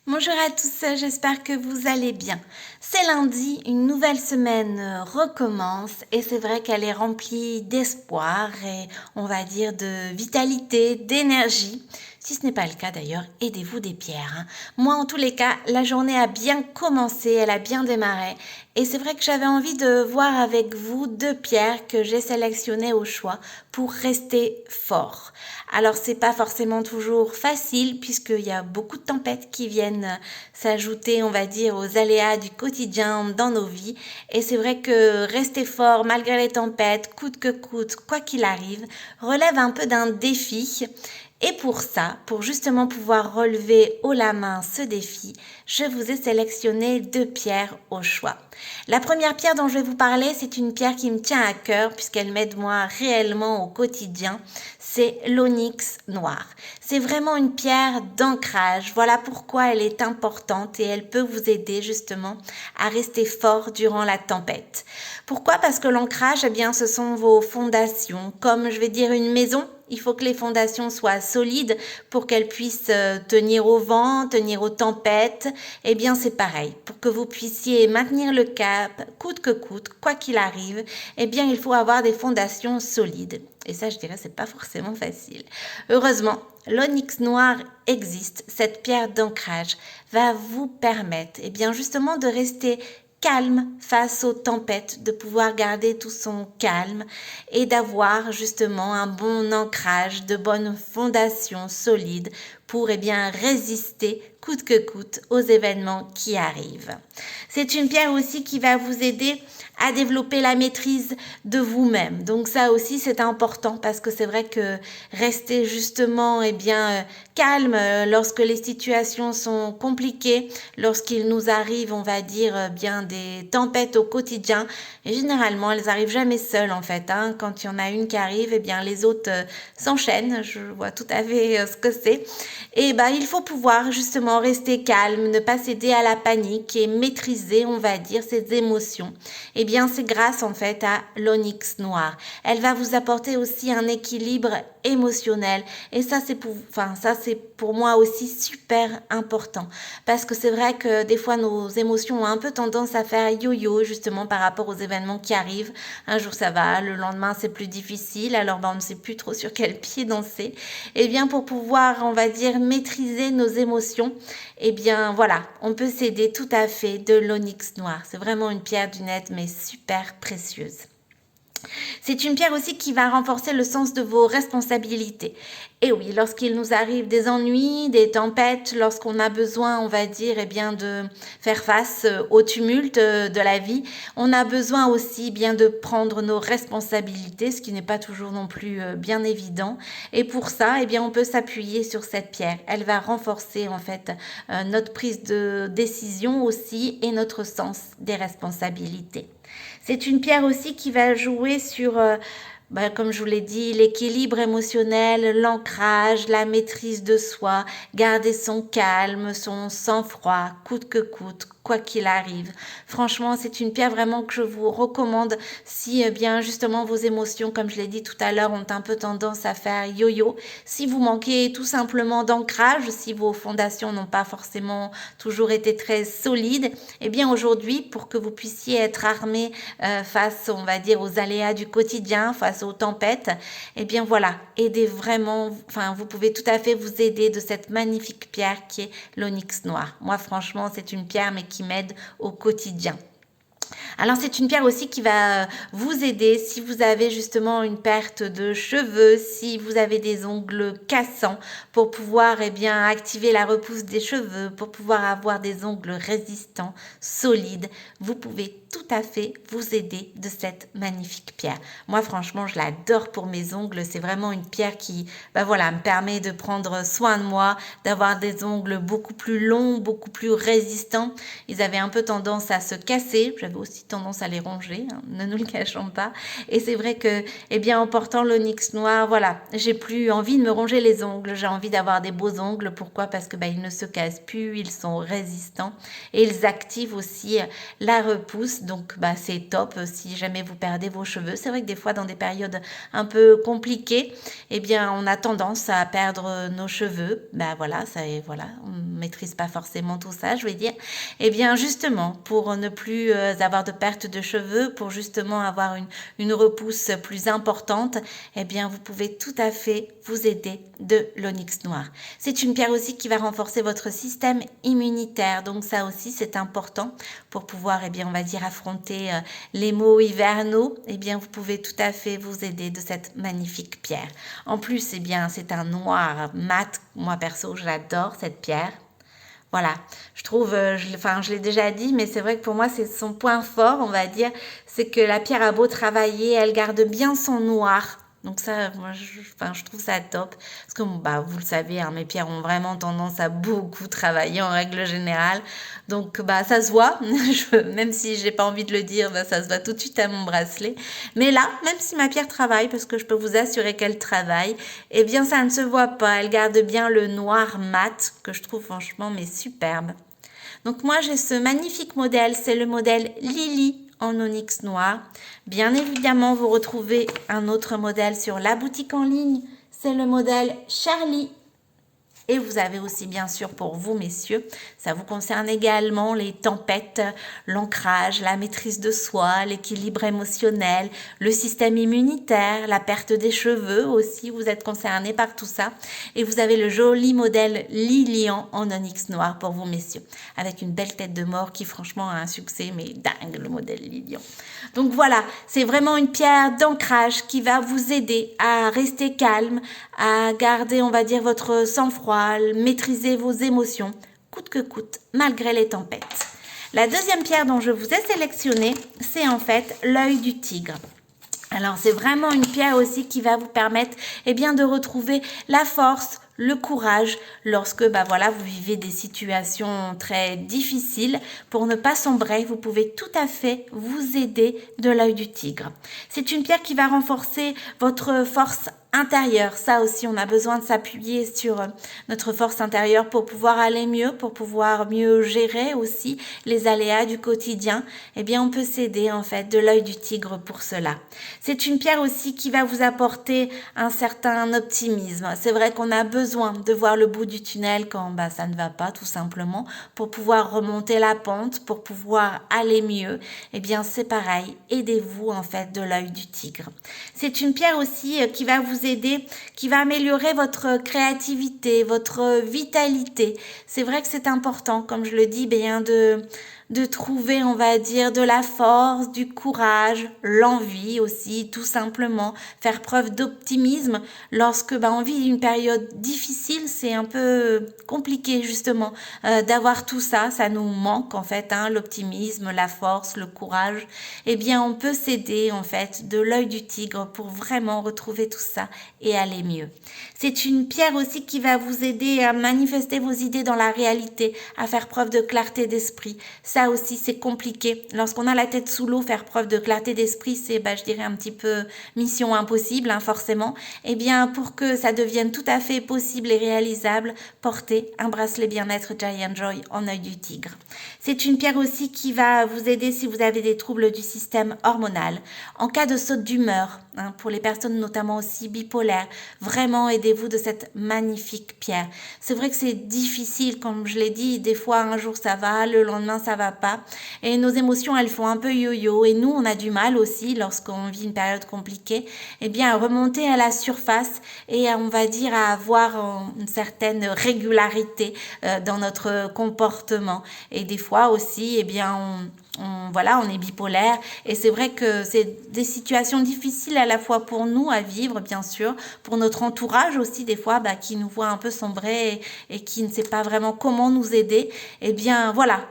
Bonjour à tous, j'espère que vous allez bien. C'est lundi, une nouvelle semaine recommence et c'est vrai qu'elle est remplie d'espoir et on va dire de vitalité, d'énergie. Si ce n'est pas le cas d'ailleurs, aidez-vous des pierres, hein. Moi en tous les cas, la journée a bien commencé, elle a bien démarré et c'est vrai que j'avais envie de voir avec vous deux pierres que j'ai sélectionnées au choix pour rester fort. Alors c'est pas forcément toujours facile puisqu'il y a beaucoup de tempêtes qui viennent s'ajouter, on va dire, aux aléas du quotidien dans nos vies. Et c'est vrai que rester fort malgré les tempêtes, coûte que coûte, quoi qu'il arrive, relève un peu d'un défi. Et pour ça, pour justement pouvoir relever haut la main ce défi, je vous ai sélectionné deux pierres au choix. La première pierre dont je vais vous parler, c'est une pierre qui me tient à cœur puisqu'elle m'aide moi réellement au quotidien. C'est l'onyx noir. C'est vraiment une pierre d'ancrage. Voilà pourquoi elle est importante et elle peut vous aider justement à rester fort durant la tempête. Pourquoi? Parce que l'ancrage, eh bien, ce sont vos fondations. Comme je vais dire une maison, il faut que les fondations soient solides pour qu'elles puissent tenir au vent, tenir aux tempêtes. Eh bien, c'est pareil. Pour que vous puissiez maintenir le cap, coûte que coûte, quoi qu'il arrive, eh bien, il faut avoir des fondations solides. Et ça, je dirais, c'est pas forcément facile. Heureusement, l'onyx noir existe. Cette pierre d'ancrage va vous permettre, eh bien, justement, de rester calme face aux tempêtes, de pouvoir garder tout son calme et d'avoir justement un bon ancrage, de bonnes fondations solides pour eh bien résister coûte que coûte aux événements qui arrivent. C'est une pierre aussi qui va vous aider à développer la maîtrise de vous-même. Donc ça aussi c'est important parce que c'est vrai que rester justement eh bien calme lorsque les situations sont compliquées, lorsqu'il nous arrive on va dire bien des tempêtes au quotidien, et généralement elles arrivent jamais seules en fait, hein. Quand il y en a une qui arrive, eh bien les autres s'enchaînent. Je vois tout à fait ce que c'est. Et ben il faut pouvoir justement rester calme, ne pas céder à la panique et maîtriser on va dire ses émotions. Eh bien, c'est grâce en fait à l'onyx noir. Elle va vous apporter aussi un équilibre émotionnel et ça c'est pour moi aussi super important parce que c'est vrai que des fois nos émotions ont un peu tendance à faire yo-yo justement par rapport aux événements qui arrivent. Un jour ça va, le lendemain c'est plus difficile, alors on ne sait plus trop sur quel pied danser. Eh bien, pour pouvoir on va dire maîtriser nos émotions, eh bien voilà, on peut s'aider tout à fait de l'onyx noir. C'est vraiment une pierre d'une aide mais super précieuse. C'est une pierre aussi qui va renforcer le sens de vos responsabilités. Et oui, lorsqu'il nous arrive des ennuis, des tempêtes, lorsqu'on a besoin, on va dire, eh bien, de faire face au tumulte de la vie, on a besoin aussi bien de prendre nos responsabilités, ce qui n'est pas toujours non plus bien évident. Et pour ça, eh bien, on peut s'appuyer sur cette pierre. Elle va renforcer en fait notre prise de décision aussi et notre sens des responsabilités. C'est une pierre aussi qui va jouer sur, comme je vous l'ai dit, l'équilibre émotionnel, l'ancrage, la maîtrise de soi, garder son calme, son sang-froid, coûte que coûte, quoi qu'il arrive. Franchement, c'est une pierre vraiment que je vous recommande si bien justement vos émotions, comme je l'ai dit tout à l'heure, ont un peu tendance à faire yo-yo. Si vous manquez tout simplement d'ancrage, si vos fondations n'ont pas forcément toujours été très solides, eh bien aujourd'hui, pour que vous puissiez être armé face, on va dire, aux aléas du quotidien, face aux tempêtes, eh bien voilà, aidez vraiment, enfin vous pouvez tout à fait vous aider de cette magnifique pierre qui est l'onyx noir. Moi franchement, c'est une pierre mais qui m'aide au quotidien. Alors c'est une pierre aussi qui va vous aider si vous avez justement une perte de cheveux, si vous avez des ongles cassants, pour pouvoir eh bien activer la repousse des cheveux, pour pouvoir avoir des ongles résistants, solides. Vous pouvez tout à fait vous aider de cette magnifique pierre. Moi franchement je l'adore pour mes ongles, c'est vraiment une pierre qui voilà, me permet de prendre soin de moi, d'avoir des ongles beaucoup plus longs, beaucoup plus résistants. Ils avaient un peu tendance à se casser, j'avais aussi aussi tendance à les ronger, hein, ne nous le cachons pas. Et c'est vrai que, eh bien, en portant l'onyx noir, voilà, j'ai plus envie de me ronger les ongles, j'ai envie d'avoir des beaux ongles. Pourquoi? Parce que ils ne se cassent plus, ils sont résistants et ils activent aussi la repousse. Donc, c'est top si jamais vous perdez vos cheveux. C'est vrai que des fois, dans des périodes un peu compliquées, eh bien, on a tendance à perdre nos cheveux. Voilà, on ne maîtrise pas forcément tout ça, je vais dire. Eh bien, justement, pour ne plus avoir de perte de cheveux, pour justement avoir une repousse plus importante, eh bien, vous pouvez tout à fait vous aider de l'onyx noir. C'est une pierre aussi qui va renforcer votre système immunitaire. Donc, ça aussi, c'est important pour pouvoir, on va dire, affronter les maux hivernaux. Eh bien, vous pouvez tout à fait vous aider de cette magnifique pierre. En plus, c'est un noir mat. Moi, perso, j'adore cette pierre. Voilà, je trouve, je l'ai déjà dit, mais c'est vrai que pour moi, c'est son point fort, on va dire, c'est que la pierre a beau travailler, elle garde bien son noir. Donc ça, moi, je trouve ça top. Parce que, vous le savez, hein, mes pierres ont vraiment tendance à beaucoup travailler en règle générale. Donc, ça se voit. Même si j'ai pas envie de le dire, ça se voit tout de suite à mon bracelet. Mais là, même si ma pierre travaille, parce que je peux vous assurer qu'elle travaille, eh bien, ça ne se voit pas. Elle garde bien le noir mat, que je trouve franchement, mais superbe. Donc moi, j'ai ce magnifique modèle, c'est le modèle Lily en onyx noir. Bien évidemment, vous retrouvez un autre modèle sur la boutique en ligne, c'est le modèle Charlie. Et vous avez aussi, bien sûr, pour vous, messieurs, ça vous concerne également les tempêtes, l'ancrage, la maîtrise de soi, l'équilibre émotionnel, le système immunitaire, la perte des cheveux aussi, vous êtes concernés par tout ça. Et vous avez le joli modèle Lilian en onyx noir pour vous, messieurs, avec une belle tête de mort qui, franchement, a un succès, mais dingue, le modèle Lilian. Donc voilà, c'est vraiment une pierre d'ancrage qui va vous aider à rester calme, à garder, on va dire, votre sang-froid, maîtriser vos émotions, coûte que coûte, malgré les tempêtes. La deuxième pierre dont je vous ai sélectionné, c'est en fait l'œil du tigre. Alors, c'est vraiment une pierre aussi qui va vous permettre, de retrouver la force, le courage lorsque vous vivez des situations très difficiles. Pour ne pas sombrer, vous pouvez tout à fait vous aider de l'œil du tigre. C'est une pierre qui va renforcer votre force intérieure. Ça aussi, on a besoin de s'appuyer sur notre force intérieure pour pouvoir aller mieux, pour pouvoir mieux gérer aussi les aléas du quotidien. On peut s'aider en fait de l'œil du tigre pour cela. C'est une pierre aussi qui va vous apporter un certain optimisme. C'est vrai qu'on a besoin de voir le bout du tunnel quand ça ne va pas tout simplement pour pouvoir remonter la pente, pour pouvoir aller mieux. C'est pareil, aidez-vous en fait de l'œil du tigre. C'est une pierre aussi qui va vous aider, qui va améliorer votre créativité, votre vitalité. C'est vrai que c'est important, comme je le dis, de trouver, on va dire, de la force, du courage, l'envie aussi, tout simplement. Faire preuve d'optimisme lorsque on vit une période difficile, c'est un peu compliqué justement d'avoir tout ça. Ça nous manque en fait, l'optimisme, la force, le courage. On peut s'aider en fait de l'œil du tigre pour vraiment retrouver tout ça et aller mieux. C'est une pierre aussi qui va vous aider à manifester vos idées dans la réalité, à faire preuve de clarté d'esprit. Ça aussi, c'est compliqué. Lorsqu'on a la tête sous l'eau, faire preuve de clarté d'esprit, c'est, je dirais, un petit peu mission impossible, forcément. Pour que ça devienne tout à fait possible et réalisable, portez un bracelet bien-être Giant Joy en œil du tigre. C'est une pierre aussi qui va vous aider si vous avez des troubles du système hormonal. En cas de saute d'humeur, pour les personnes notamment aussi bipolaires, vraiment aidez-vous de cette magnifique pierre. C'est vrai que c'est difficile, comme je l'ai dit, des fois un jour ça va, le lendemain ça va pas. Et nos émotions, elles font un peu yo-yo. Et nous, on a du mal aussi, lorsqu'on vit une période compliquée, à remonter à la surface et on va dire à avoir une certaine régularité dans notre comportement. Et des fois aussi, on est bipolaire et c'est vrai que c'est des situations difficiles à la fois pour nous à vivre, bien sûr, pour notre entourage aussi des fois qui nous voit un peu sombrer et qui ne sait pas vraiment comment nous aider.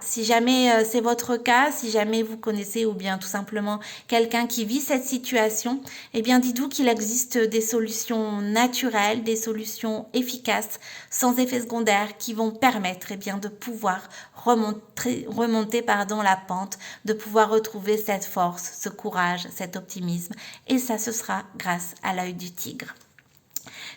Si jamais c'est votre cas, si jamais vous connaissez ou bien tout simplement quelqu'un qui vit cette situation, dites-vous qu'il existe des solutions naturelles, des solutions efficaces, sans effets secondaires qui vont permettre de pouvoir remonter la pente permettantes de pouvoir retrouver cette force, ce courage, cet optimisme. Et ça, ce sera grâce à l'œil du tigre.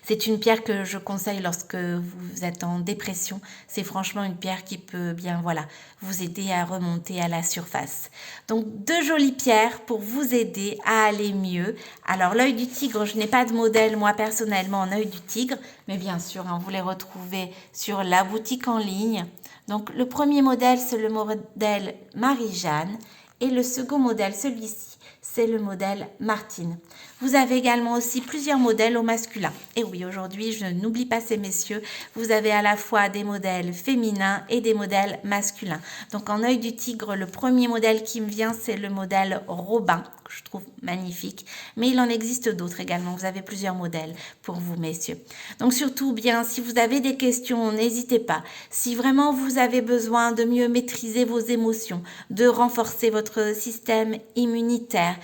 C'est une pierre que je conseille lorsque vous êtes en dépression. C'est franchement une pierre qui peut bien, voilà, vous aider à remonter à la surface. Donc, 2 jolies pierres pour vous aider à aller mieux. Alors, l'œil du tigre, je n'ai pas de modèle, moi, personnellement, en œil du tigre. Mais bien sûr, vous les retrouvez sur la boutique en ligne. Donc, le premier modèle, c'est le modèle Marie-Jeanne. Et le second modèle, celui-ci, c'est le modèle Martine. Vous avez également aussi plusieurs modèles au masculin. Et oui, aujourd'hui, je n'oublie pas ces messieurs, vous avez à la fois des modèles féminins et des modèles masculins. Donc en œil du tigre, le premier modèle qui me vient, c'est le modèle Robin, que je trouve magnifique. Mais il en existe d'autres également. Vous avez plusieurs modèles pour vous, messieurs. Donc surtout, bien, si vous avez des questions, n'hésitez pas. Si vraiment vous avez besoin de mieux maîtriser vos émotions, de renforcer votre système immunitaire,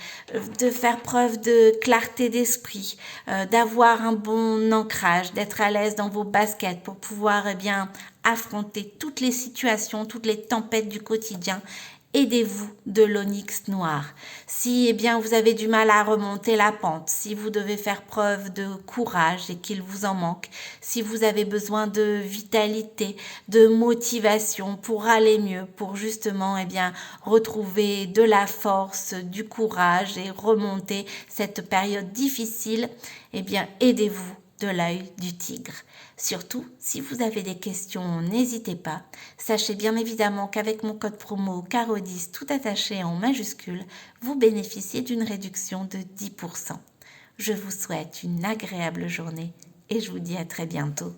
de faire preuve de clarté d'esprit, d'avoir un bon ancrage, d'être à l'aise dans vos baskets pour pouvoir affronter toutes les situations, toutes les tempêtes du quotidien. Aidez-vous de l'onyx noir. Si vous avez du mal à remonter la pente, si vous devez faire preuve de courage et qu'il vous en manque, si vous avez besoin de vitalité, de motivation pour aller mieux, pour justement retrouver de la force, du courage et remonter cette période difficile, aidez-vous de l'œil du tigre. Surtout, si vous avez des questions, n'hésitez pas. Sachez bien évidemment qu'avec mon code promo CARO10 tout attaché en majuscule, vous bénéficiez d'une réduction de 10%. Je vous souhaite une agréable journée et je vous dis à très bientôt.